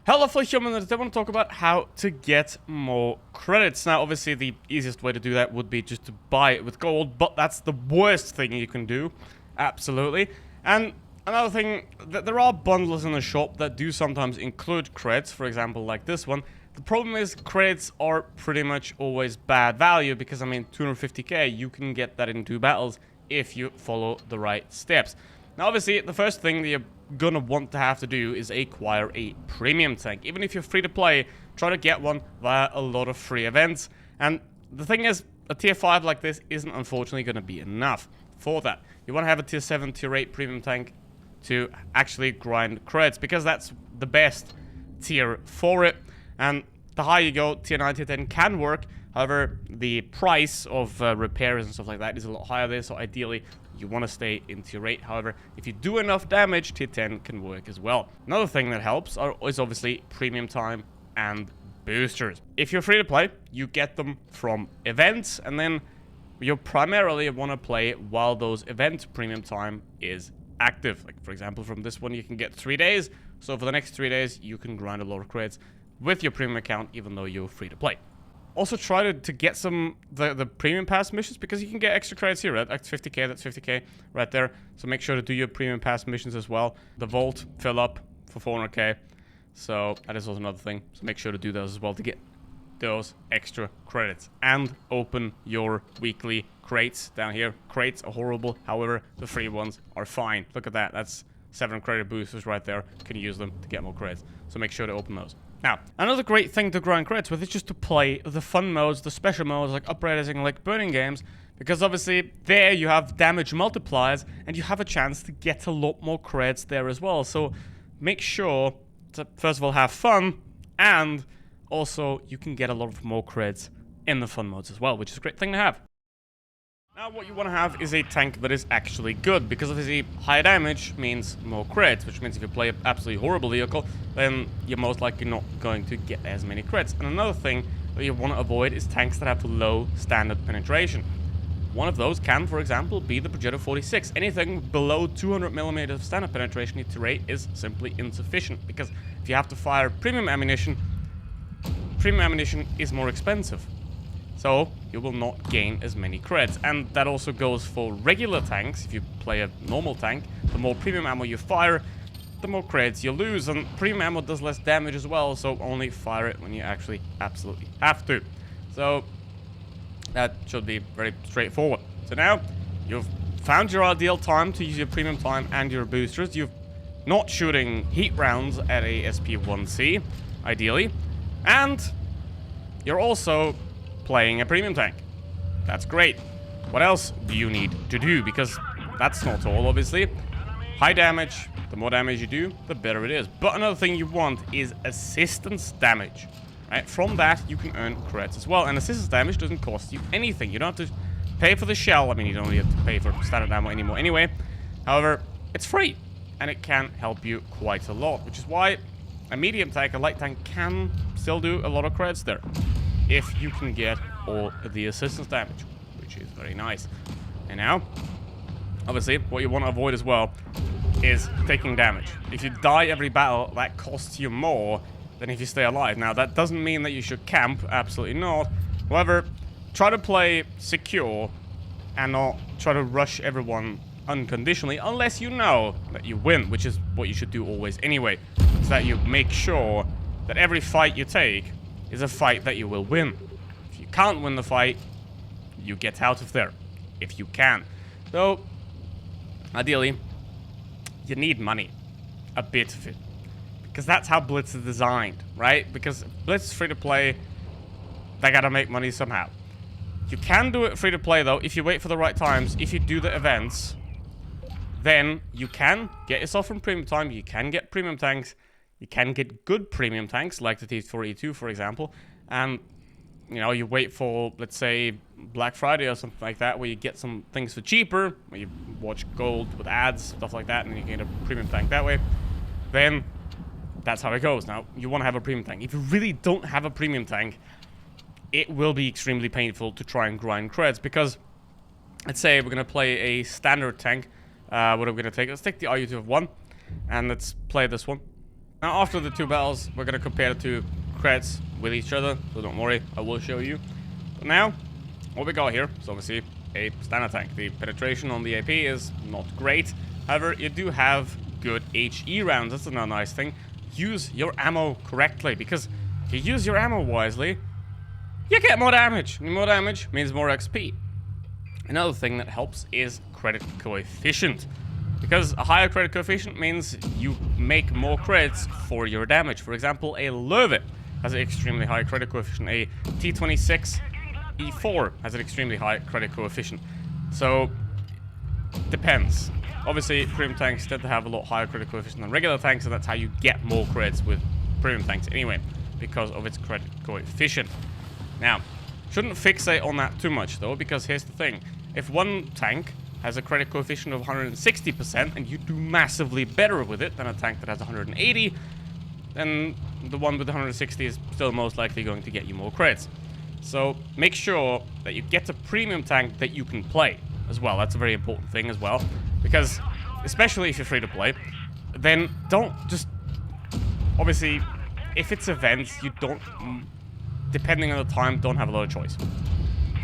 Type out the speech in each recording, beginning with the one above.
Hello fellow humans, I want to talk about how to get more credits. Now obviously the easiest way to do that would be just to buy it with gold, but that's the worst thing you can do. Absolutely. And another thing, there are bundles in the shop that do sometimes include credits, for example like this one. The problem is credits are pretty much always bad value because I mean 250k, you can get that in 2 battles if you follow the right steps. Now obviously the first thing that you're gonna want to have to do is acquire a premium tank. Even if you're free to play, try to get one via a lot of free events. And the thing is, a tier 5 like this isn't unfortunately gonna be enough for that. You wanna have a tier 7, tier 8 premium tank to actually grind credits because that's the best tier for it. And the higher you go, tier 9, tier 10 can work. However, the price of repairs and stuff like that is a lot higher there, so ideally you want to stay in tier 8. However, if you do enough damage, tier 10 can work as well. Another thing that helps is obviously premium time and boosters. If you're free to play, you get them from events, and then you primarily want to play while those event premium time is active. Like for example, from this one you can get 3 days, so for the next 3 days you can grind a lot of credits with your premium account even though you're free to play. Also try to get some the premium pass missions because you can get extra credits here, right? That's 50k, that's 50k right there. So make sure to do your premium pass missions as well. The vault fill up for 400k. So that is also another thing. So make sure to do those as well to get those extra credits. And open your weekly crates down here. Crates are horrible, however, the free ones are fine. Look at that, that's 7 credit boosters right there. You can use them to get more credits. So make sure to open those. Now, another great thing to grind credits with is just to play the fun modes, the special modes like uprising, like burning games, because obviously there you have damage multipliers and you have a chance to get a lot more credits there as well. So make sure to first of all have fun, and also you can get a lot of more credits in the fun modes as well, which is a great thing to have. Now what you want to have is a tank that is actually good, because obviously higher damage means more crits, which means if you play an absolutely horrible vehicle, then you're most likely not going to get as many crits. And another thing that you want to avoid is tanks that have low standard penetration. One of those can, for example, be the Progetto 46. Anything below 200mm of standard penetration in tier 8 is simply insufficient, because if you have to fire premium ammunition is more expensive. So you will not gain as many creds, and that also goes for regular tanks. If you play a normal tank, the more premium ammo you fire, the more creds you lose, and premium ammo does less damage as well, so only fire it when you actually absolutely have to. So that should be very straightforward. So now you've found your ideal time to use your premium time and your boosters. You're not shooting heat rounds at a SP1C, ideally, and you're also playing a premium tank. That's great. What else do you need to do? Because that's not all, obviously. High damage, the more damage you do, the better it is. But another thing you want is assistance damage. Right? From that, you can earn credits as well. And assistance damage doesn't cost you anything. You don't have to pay for the shell. I mean, you don't really have to pay for standard ammo anymore anyway. However, it's free. And it can help you quite a lot. Which is why a medium tank, a light tank, can still do a lot of credits there, if you can get all the assistance damage, which is very nice. And now, obviously, what you want to avoid as well is taking damage. If you die every battle, that costs you more than if you stay alive. Now, that doesn't mean that you should camp, absolutely not. However, try to play secure and not try to rush everyone unconditionally, unless you know that you win, which is what you should do always anyway, so that you make sure that every fight you take is a fight that you will win. If you can't win the fight, you get out of there, if you can. So, ideally, you need money. A bit of it. Because that's how Blitz is designed, right? Because Blitz is free to play, they gotta make money somehow. You can do it free to play though, if you wait for the right times, if you do the events, then you can get yourself from premium time, you can get premium tanks, you can get good premium tanks, like the T4E2, for example, and, you know, you wait for, let's say, Black Friday or something like that, where you get some things for cheaper, where you watch gold with ads, stuff like that, and you get a premium tank that way, then that's how it goes. Now, you want to have a premium tank. If you really don't have a premium tank, it will be extremely painful to try and grind creds, because, let's say we're going to play a standard tank. What are we going to take? Let's take the RU2 of 1, and let's play this one. Now, after the 2 battles, we're gonna compare the 2 credits with each other, so don't worry, I will show you. But now, what we got here is obviously a standard tank. The penetration on the AP is not great. However, you do have good HE rounds. That's another nice thing. Use your ammo correctly, because if you use your ammo wisely, you get more damage. And more damage means more XP. Another thing that helps is credit coefficient, because a higher credit coefficient means you make more credits for your damage. For example, a Lurvit has an extremely high credit coefficient. A T26 E4 has an extremely high credit coefficient. So, depends. Obviously, premium tanks tend to have a lot higher credit coefficient than regular tanks, and that's how you get more credits with premium tanks anyway, because of its credit coefficient. Now, shouldn't fixate on that too much though, because here's the thing. If one tank has a credit coefficient of 160% and you do massively better with it than a tank that has 180, then the one with 160 is still most likely going to get you more credits. So make sure that you get a premium tank that you can play as well. That's a very important thing as well, because especially if you're free to play, then don't just, obviously if it's events, you don't, depending on the time, don't have a lot of choice.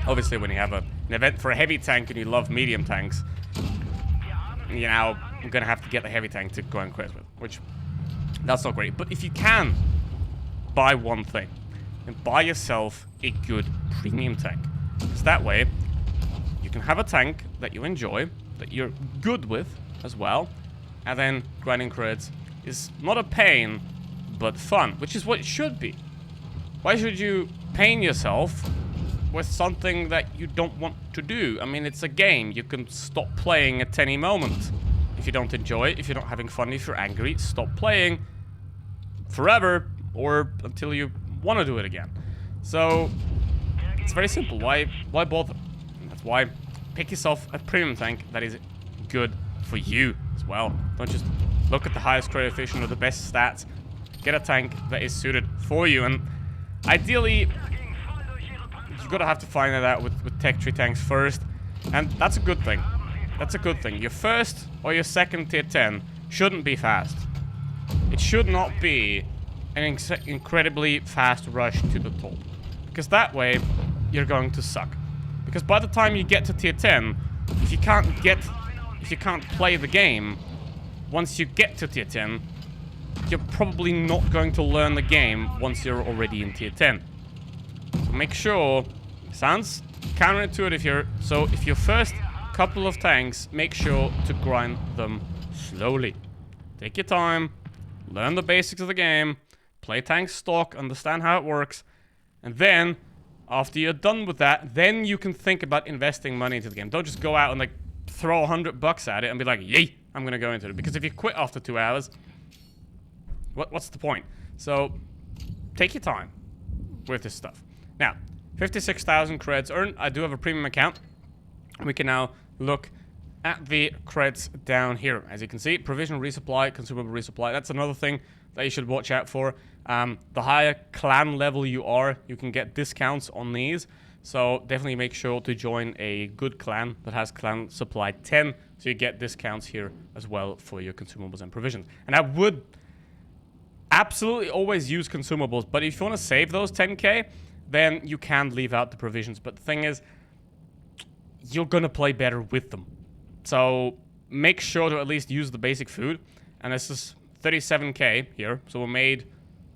Obviously when you have an event for a heavy tank and you love medium tanks, you know, you're gonna have to get the heavy tank to go and credit with, which that's not great. But if you can buy one thing, and buy yourself a good premium tank, because that way you can have a tank that you enjoy, that you're good with as well, and then grinding credits is not a pain but fun, which is what it should be. Why should you pain yourself with something that you don't want to do? I mean, it's a game. You can stop playing at any moment. If you don't enjoy it, if you're not having fun, if you're angry, stop playing forever or until you want to do it again. So it's very simple. Why bother? And that's why pick yourself a premium tank that is good for you as well. Don't just look at the highest credit efficient or the best stats. Get a tank that is suited for you. And ideally, you're gonna have to find that out with tech tree tanks first, and that's a good thing. That's a good thing. Your first or your second tier 10 shouldn't be fast. It should not be an incredibly fast rush to the top, because that way you're going to suck. Because by the time you get to tier 10, if you can't play the game, once you get to tier 10, you're probably not going to learn the game once you're already in tier 10. So make sure, sounds counterintuitive here, so if your first couple of tanks, make sure to grind them slowly. Take your time, learn the basics of the game, play tank stock, understand how it works, and then, after you're done with that, then you can think about investing money into the game. Don't just go out and like throw $100 at it and be like, yay, I'm gonna go into it. Because if you quit after 2 hours, what's the point? So, take your time with this stuff. Now, 56,000 credits earned. I do have a premium account. We can now look at the credits down here. As you can see, provisional resupply, consumable resupply. That's another thing that you should watch out for. The higher clan level you are, you can get discounts on these. So definitely make sure to join a good clan that has clan supply 10, so you get discounts here as well for your consumables and provisions. And I would absolutely always use consumables, but if you want to save those 10k, then you can leave out the provisions. But the thing is, you're gonna play better with them. So make sure to at least use the basic food. And this is 37k here, so we made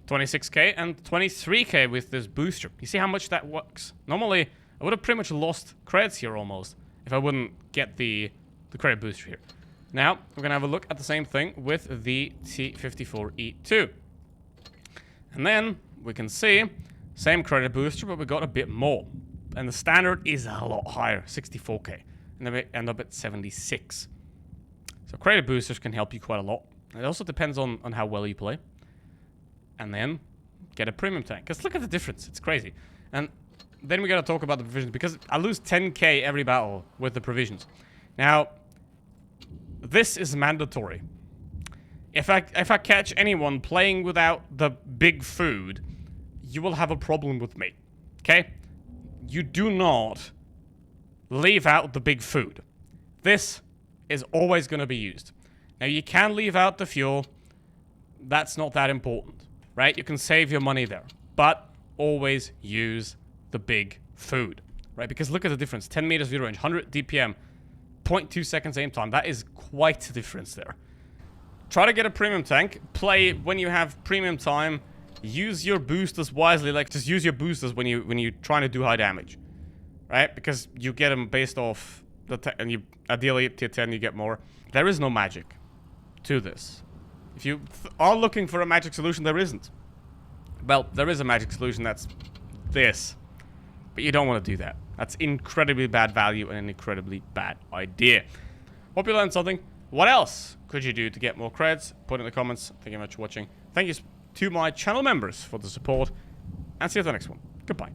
26k and 23k with this booster. You see how much that works? Normally, I would have pretty much lost credits here almost if I wouldn't get the credit booster here. Now, we're gonna have a look at the same thing with the T54E2. And then we can see, same credit booster, but we got a bit more. And the standard is a lot higher, 64k. And then we end up at 76. So credit boosters can help you quite a lot. It also depends on how well you play. And then get a premium tank. Because look at the difference. It's crazy. And then we got to talk about the provisions, because I lose 10k every battle with the provisions. Now, this is mandatory. If I catch anyone playing without the big food, you will have a problem with me. Okay? You do not leave out the big food. This is always going to be used. Now, you can leave out the fuel. that's not that important, right? You can save your money there, but always use the big food, right? Because look at the difference. 10 meters view range, 100 DPM, 0.2 seconds aim time. That is quite a difference there. Try to get a premium tank. Play when you have premium time. Use your boosters wisely. Like, just use your boosters when you're trying to do high damage, right? Because you get them based off the and you ideally tier 10 you get more. There is no magic to this. If you are looking for a magic solution, there isn't. Well, there is a magic solution, that's this. But you don't want to do that. That's incredibly bad value and an incredibly bad idea. Hope you learned something. What else could you do to get more creds? Put it in the comments. Thank you very much for watching. Thank you to my channel members for the support. And see you at the next one. Goodbye.